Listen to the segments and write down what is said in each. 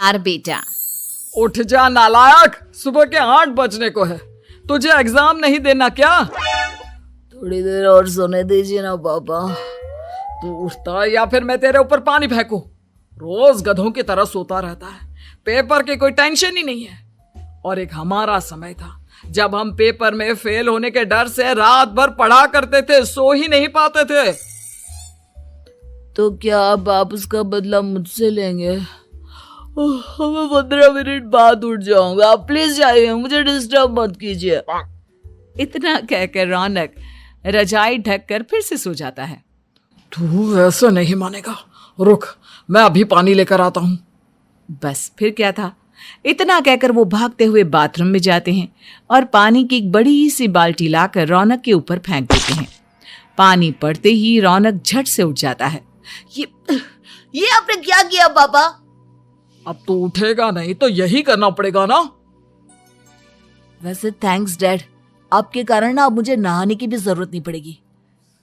यार बेटा, उठ जा नालायक, सुबह के 8 बजने को है। तुझे एग्जाम नहीं देना क्या? थोड़ी देर और सोने दीजिए ना पापा। तू उठता या फिर मैं तेरे ऊपर पानी फेंकूं? रोज गधों की तरह सोता रहता है, पेपर की कोई टेंशन ही नहीं है। और एक हमारा समय था जब हम पेपर में फेल होने के डर से रात भर पढ़ा करते थे, सो ही नहीं पाते थे। तो क्या अब आप उसका बदला मुझसे लेंगे? मैं 15 मिनट बाद उठ जाऊंगा, आप प्लीज जाइए, मुझे डिस्टर्ब मत कीजिए। इतना कहकर रौनक रजाई ढककर फिर से सो जाता है। तू ऐसा नहीं मानेगा, रुक मैं अभी पानी लेकर आता हूं। बस फिर क्या था, इतना कहकर वो भागते हुए बाथरूम में जाते हैं और पानी की एक बड़ी सी बाल्टी लाकर रौनक के ऊपर फेंक देते हैं। पानी पड़ते ही रौनक झट से उठ जाता है। ये आपने क्या किया पापा? अब तो उठेगा नहीं तो यही करना पड़ेगा ना। वैसे थैंक्स डैड, आपके कारण ना अब मुझे नहाने की भी जरूरत नहीं पड़ेगी।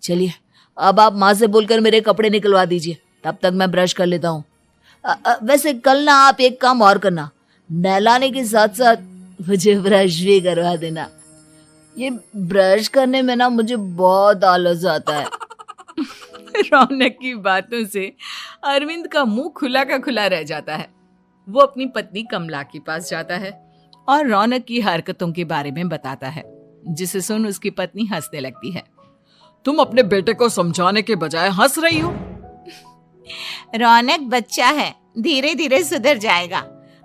चलिए अब आप माँ से बोलकर मेरे कपड़े निकलवा दीजिए, तब तक मैं ब्रश कर लेता हूँ। वैसे कल ना आप एक काम और करना, नहलाने के साथ साथ मुझे ब्रश भी करवा देना। ये ब्रश करने में ना मुझे बहुत आलस आता है। रौनक की बातों से अरविंद का मुंह खुला का खुला रह जाता है। वो अपनी पत्नी कमला के पास जाता है और रौनक की हरकतों के बारे में बताता है, जिसे सुन उसकी पत्नी हंसने लगती है। तुम अपने बेटे को समझाने के बजाय हंस रही हो। रौनक बच्चा है, धीरे धीरे सुधर जाएगा,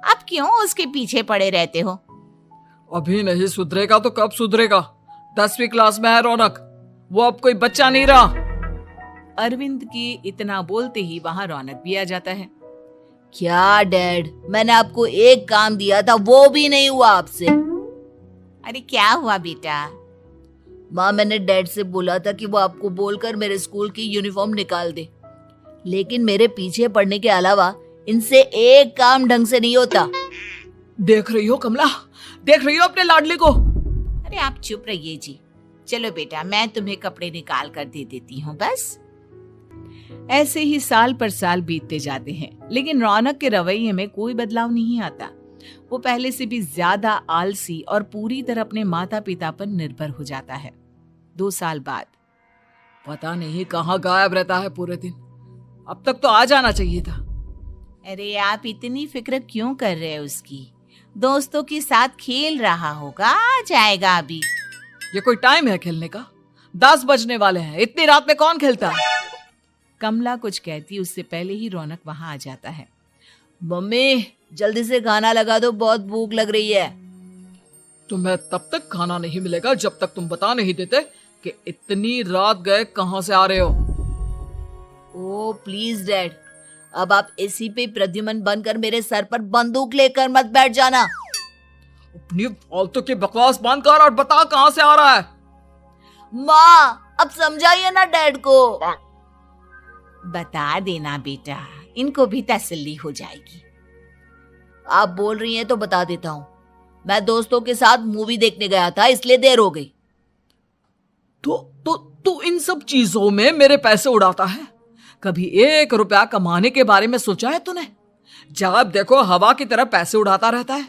आप क्यों उसके पीछे पड़े रहते हो? अभी नहीं सुधरेगा तो कब सुधरेगा? 10वीं क्लास में है रौनक, वो अब कोई बच्चा नहीं रहा। अरविंद की इतना बोलते ही वहां रौनक भी आ जाता है। क्या डैड, मैंने आपको एक काम दिया था, वो भी नहीं हुआ आपसे। अरे क्या हुआ बेटा? माँ, मैंने डैड से बोला था कि वो आपको बोलकर मेरे स्कूल की यूनिफॉर्म निकाल दे, लेकिन मेरे पीछे पड़ने के अलावा इनसे एक काम ढंग से नहीं होता। देख रही हो कमला, देख रही हो अपने लाडले को? अरे आप चुप रहिए जी। चलो बेटा, मैं तुम्हें कपड़े निकाल कर दे देती हूँ। बस ऐसे ही साल पर साल बीतते जाते हैं, लेकिन रौनक के रवैये में कोई बदलाव नहीं आता। वो पहले से भी ज्यादा आलसी और पूरी तरह अपने माता पिता पर निर्भर हो जाता है। 2 साल बाद पता नहीं कहाँ गायब रहता है पूरे दिन, अब तक तो आ जाना चाहिए था। अरे आप इतनी फिक्र क्यों कर रहे हैं उसकी? दोस्तों के साथ खेल रहा होगा, आ जाएगा अभी। ये कोई टाइम है खेलने का? 10 बजने वाले हैं, इतनी रात में कौन खेलता है? कमला कुछ कहती उससे पहले ही रौनक वहां आ जाता है। मम्मी जल्दी से खाना लगा दो, बहुत भूख लग रही है। तुम्हें तब तक खाना नहीं मिलेगा जब तक तुम बता नहीं देते कि इतनी रात गए कहां से आ रहे हो। ओ प्लीज डैड, अब आप एसी पे प्रद्युमन बनकर मेरे सर पर बंदूक लेकर मत बैठ जाना। अपनी फालतू की बकवास बंद कर और बता कहां से आ रहा है। माँ अब समझाइए ना डैड को। बता देना बेटा, इनको भी तसल्ली हो जाएगी। आप बोल रही हैं तो बता देता हूँ, मैं दोस्तों के साथ मूवी देखने गया था, इसलिए देर हो गई। तो इन सब चीजों में मेरे पैसे उड़ाता है। कभी 1 रुपया कमाने के बारे में सोचा है तूने? जब देखो हवा की तरह पैसे उड़ाता रहता है।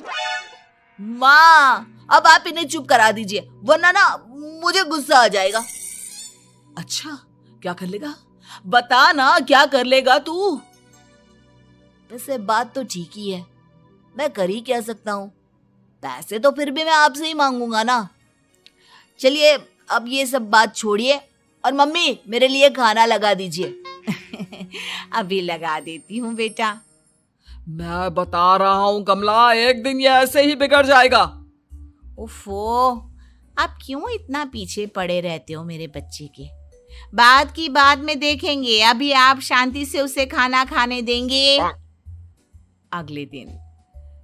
माँ अब आप इन्हें चुप करा दीजिए, वरना ना मुझे गुस्सा आ जाएगा। अच्छा क्या कर लेगा? बता ना क्या कर लेगा तू? वैसे बात तो ठीक ही है, मैं कर ही क्या सकता हूँ, पैसे तो फिर भी मैं आपसे ही मांगूंगा ना। चलिए अब ये सब बात छोड़िए और मम्मी मेरे लिए खाना लगा दीजिए। अभी लगा देती हूँ बेटा। मैं बता रहा हूँ कमला, एक दिन ये ऐसे ही बिगड़ जाएगा। ओफो, आप क्यों इतना पीछे पड़े रहते हो मेरे बच्चे के? बात की बाद में देखेंगे, अभी आप शांति से उसे खाना खाने देंगे। अगले दिन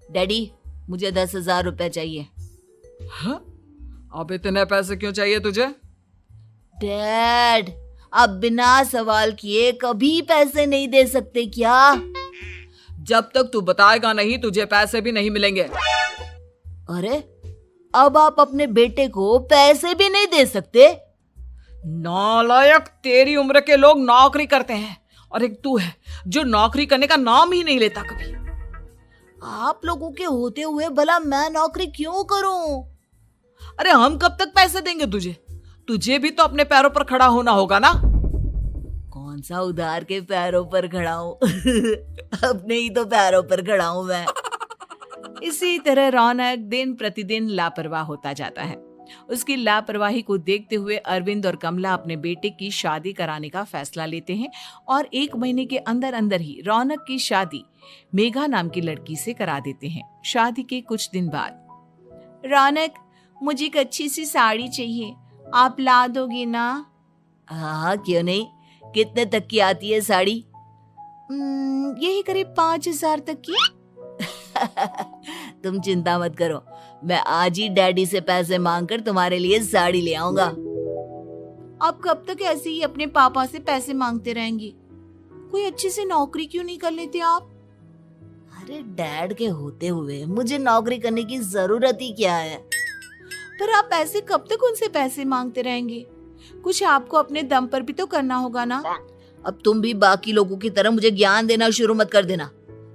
डैडी मुझे 10,000 रुपए चाहिए। हाँ? अब इतने पैसे क्यों चाहिए तुझे? डैड आप बिना सवाल किए कभी पैसे नहीं दे सकते क्या? जब तक तू बताएगा नहीं तुझे पैसे भी नहीं मिलेंगे। अरे अब आप अपने बेटे को पैसे भी नहीं दे सकते? नालायक, तेरी उम्र के लोग नौकरी करते हैं और एक तू है जो नौकरी करने का नाम ही नहीं लेता कभी। आप लोगों के होते हुए भला मैं नौकरी क्यों करूं? अरे हम कब तक पैसे देंगे तुझे? तुझे भी तो अपने पैरों पर खड़ा होना होगा ना। कौन सा उधार के पैरों पर खड़ा हूं? अपने ही तो पैरों पर खड़ा हूं मैं। इसी तरह रौनक दिन प्रतिदिन लापरवाह होता जाता है। उसकी लापरवाही को देखते हुए अरविंद और कमला अपने बेटे की शादी कराने का फैसला लेते हैं और 1 महीने के अंदर अंदर ही रौनक की शादी मेघा नाम की लड़की से करा देते हैं। शादी के कुछ दिन बाद, रौनक, मुझे एक अच्छी सी साड़ी चाहिए, आप ला दोगी ना? हाँ, क्यों नहीं। कितने तक की आती है साड़ी? यही करीब 5,000 तक की। तुम चिंता मत करो, मैं आज ही डैडी से पैसे मांगकर तुम्हारे लिए साड़ी ले आऊंगा। आप कब तक ऐसे ही अपने पापा से पैसे मांगते रहेंगी? कोई अच्छी सी नौकरी क्यों नहीं कर लेते आप? अरे डैड के होते हुए मुझे नौकरी करने की जरूरत ही क्या है? पर आप ऐसे कब तक उनसे पैसे मांगते रहेंगे? कुछ आपको अपने दम पर भी तो करना होगा ना। अब तुम भी बाकी लोगों की तरह मुझे ज्ञान देना शुरू मत कर देना।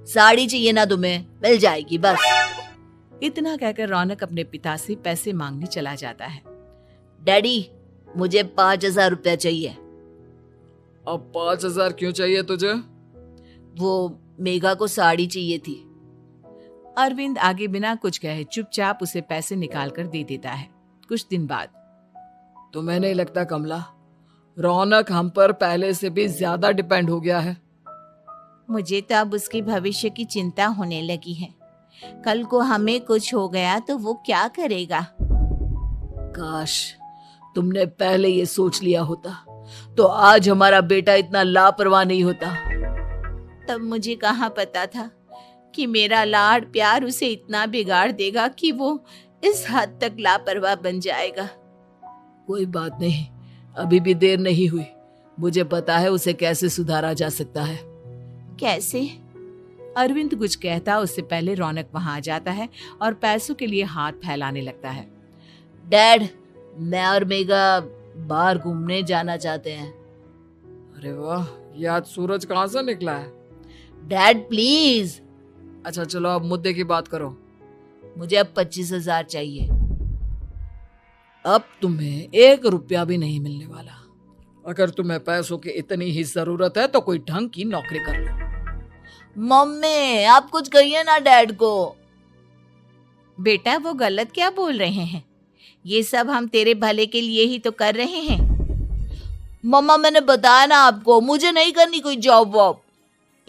साड़ी चाहिए ना तुम्हें, मिल जाएगी बस। इतना कहकर रौनक अपने पिता से पैसे मांगने चला जाता है। डैडी, मुझे 5,000 रुपया चाहिए। अब 5,000 क्यों चाहिए तुझे? वो मेघा को साड़ी चाहिए थी। अरविंद आगे बिना कुछ कहे चुपचाप उसे पैसे निकाल कर दे देता है। कुछ दिन बाद, तुम्हें नहीं लगता कमला, रौनक हम पर पहले से भी ज्यादा डिपेंड हो गया है? मुझे तो अब उसके भविष्य की चिंता होने लगी है। कल को हमें कुछ हो गया तो वो क्या करेगा? काश तुमने पहले ये सोच लिया होता तो आज हमारा बेटा इतना लापरवाह नहीं होता। तब मुझे कहाँ पता था कि मेरा लाड प्यार उसे इतना बिगाड़ देगा कि वो इस हद तक लापरवाह बन जाएगा। कोई बात नहीं, अभी भी देर नहीं हुई। मुझे पता है उसे कैसे सुधारा जा सकता है। कैसे? अरविंद कुछ कहता उससे पहले रौनक वहां आ जाता है और पैसों के लिए हाथ फैलाने लगता है। डैड, मैं और मेघा बाहर घूमने जाना चाहते हैं। अरे वाह, ये आज सूरज कहाँ से निकला है? Dad please. अच्छा चलो अब मुद्दे की बात करो। मुझे अब 25,000 चाहिए। अब तुम्हें 1 रुपया भी नहीं मिलने वाला। अगर तुम्हें पैसों की इतनी ही जरूरत है तो कोई ढंग की नौकरी कर लो। मम्मी, आप कुछ कहिए ना डैड को। बेटा, वो गलत क्या बोल रहे हैं? ये सब हम तेरे भले के लिए ही तो कर रहे हैं। मम्मा, मैंने बताया ना आपको, मुझे नहीं करनी कोई जॉब वॉब।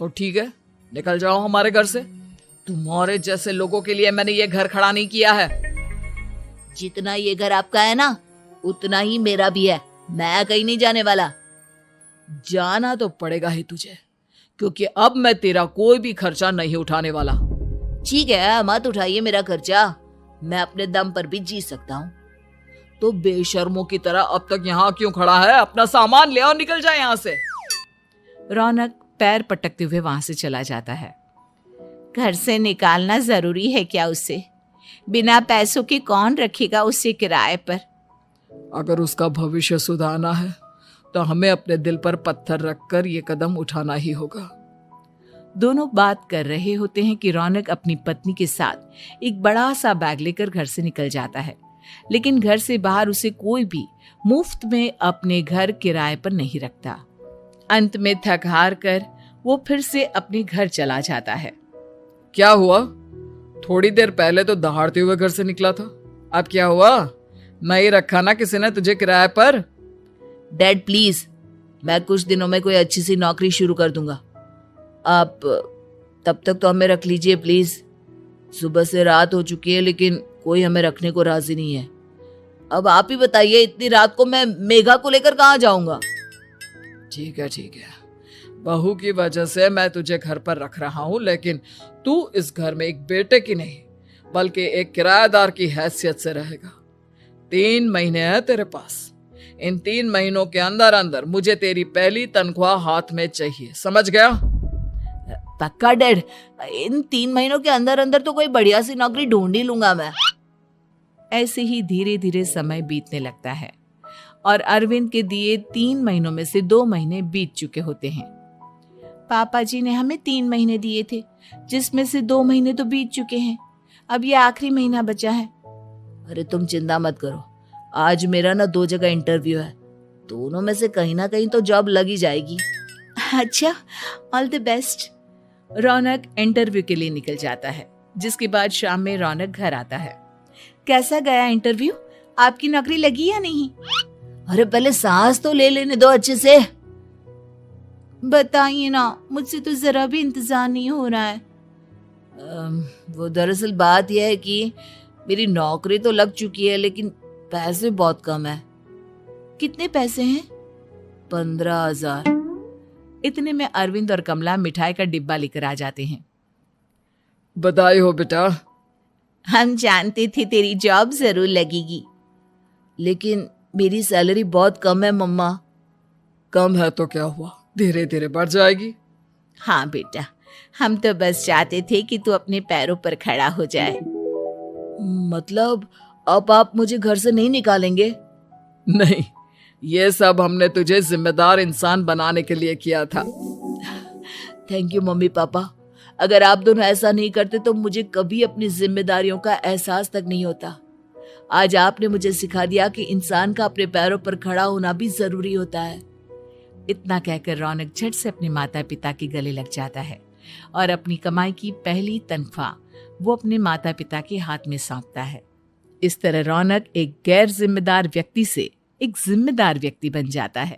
तो ठीक है, निकल जाओ हमारे घर से। तुम्हारे जैसे लोगों के लिए मैंने ये घर खड़ा नहीं किया है। जितना ये घर आपका है ना, उतना ही मेरा भी है। मैं कहीं नहीं जाने वाला। जाना तो पड़ेगा ही तुझे, क्योंकि अब मैं तेरा कोई भी खर्चा नहीं उठाने वाला। ठीक है, मत उठाइए मेरा खर्चा, मैं अपने दम पर भी जी सकता हूँ। तो बेशर्मों की तरह अब तक यहाँ क्यों खड़ा है? अपना सामान ले और निकल जाए यहाँ से। रौनक पैर पटकते हुए वहां से चला जाता है। घर से निकालना जरूरी है क्या उसे? बिना पैसों के कौन रखेगा उसे किराए पर? अगर उसका भविष्य सुधारना है तो हमें अपने दिल पर पत्थर रखकर ये कदम उठाना ही होगा। दोनों बात कर रहे होते हैं कि रौनक अपनी पत्नी के साथ एक बड़ा सा बैग लेकर घर से निकल जाता है, लेकिन घर से बाहर उसे कोई भी मुफ्त में अपने घर किराए पर नहीं रखता। अंत में थक हार कर वो फिर से अपने घर चला जाता है। क्या हुआ? थोड़ी देर पहले तो दहाड़ते हुए घर से निकला था, अब क्या हुआ? नहीं रखा ना किसी ने तुझे किराए पर? डैड प्लीज, मैं कुछ दिनों में कोई अच्छी सी नौकरी शुरू कर दूंगा। आप तब तक तो हमें रख लीजिए प्लीज। सुबह से रात हो चुकी है लेकिन कोई हमें रखने को राजी नहीं है। अब आप ही बताइए, इतनी रात को मैं मेघा को लेकर कहाँ जाऊंगा? ठीक है ठीक है, बहू की वजह से मैं तुझे घर पर रख रहा हूँ, लेकिन तू इस घर में एक बेटे की नहीं बल्कि एक किराएदार की हैसियत से रहेगा। 3 महीने हैं तेरे पास। इन 3 महीनों के अंदर अंदर मुझे तेरी पहली तनख्वाह हाथ में चाहिए, समझ गया? पक्का डैड, इन 3 महीनों के अंदर अंदर तो कोई बढ़िया सी नौकरी ढूंढ ही लूंगा मैं। ऐसे ही धीरे धीरे समय बीतने लगता है और अरविंद के दिए 3 महीनों में से 2 महीने बीत चुके होते हैं। पापा जी ने हमें 3 महीने दिए थे, जिसमें से 2 महीने तो बीत चुके हैं। अब ये आखिरी महीना बचा है। अरे तुम चिंता मत करो, आज मेरा ना 2 जगह इंटरव्यू है, दोनों में से कहीं ना कहीं तो जॉब लग ही जाएगी। अच्छा, all the best. Raunak interview के लिए निकल जाता है, जिसके बाद शाम में रौनक घर आता है। कैसा गया इंटरव्यू? आपकी नौकरी लगी या नहीं? अरे पहले सांस तो ले लेने दो अच्छे से। बताइए ना, मुझसे तो जरा भी इंतजार नहीं हो रहा है। वो दरअसल बात यह है कि मेरी नौकरी तो लग चुकी है, लेकिन पैसे बहुत कम है। कितने पैसे हैं? 15,000। इतने में अरविंद और कमला मिठाई का डिब्बा लेकर आ जाते हैं। बधाई हो बेटा। हम जानते थे तेरी जॉब जरूर लगेगी। लेकिन मेरी सैलरी बहुत कम है मम्मा। कम है तो क्या हुआ, धीरे धीरे बढ़ जाएगी। हाँ बेटा, हम तो बस चाहते थे कि तू अपने पैरों पर खड़ा हो जाए। मतलब अब आप मुझे घर से नहीं निकालेंगे? नहीं, ये सब हमने तुझे जिम्मेदार इंसान बनाने के लिए किया था। Thank you mummy papa. अगर आप दोनों ऐसा नहीं करते तो मुझे कभी अपनी जिम्मेदारियों का एहसास तक नहीं होता। आज आपने मुझे सिखा दिया कि इंसान का अपने पैरों पर खड़ा होना भी जरूरी होता है। इतना कहकर रौनक झट से अपने माता पिता के गले लग जाता है और अपनी कमाई की पहली तनख्वाह वो अपने माता पिता के हाथ में सौंपता है। इस तरह रौनक एक गैर जिम्मेदार व्यक्ति से एक जिम्मेदार व्यक्ति बन जाता है।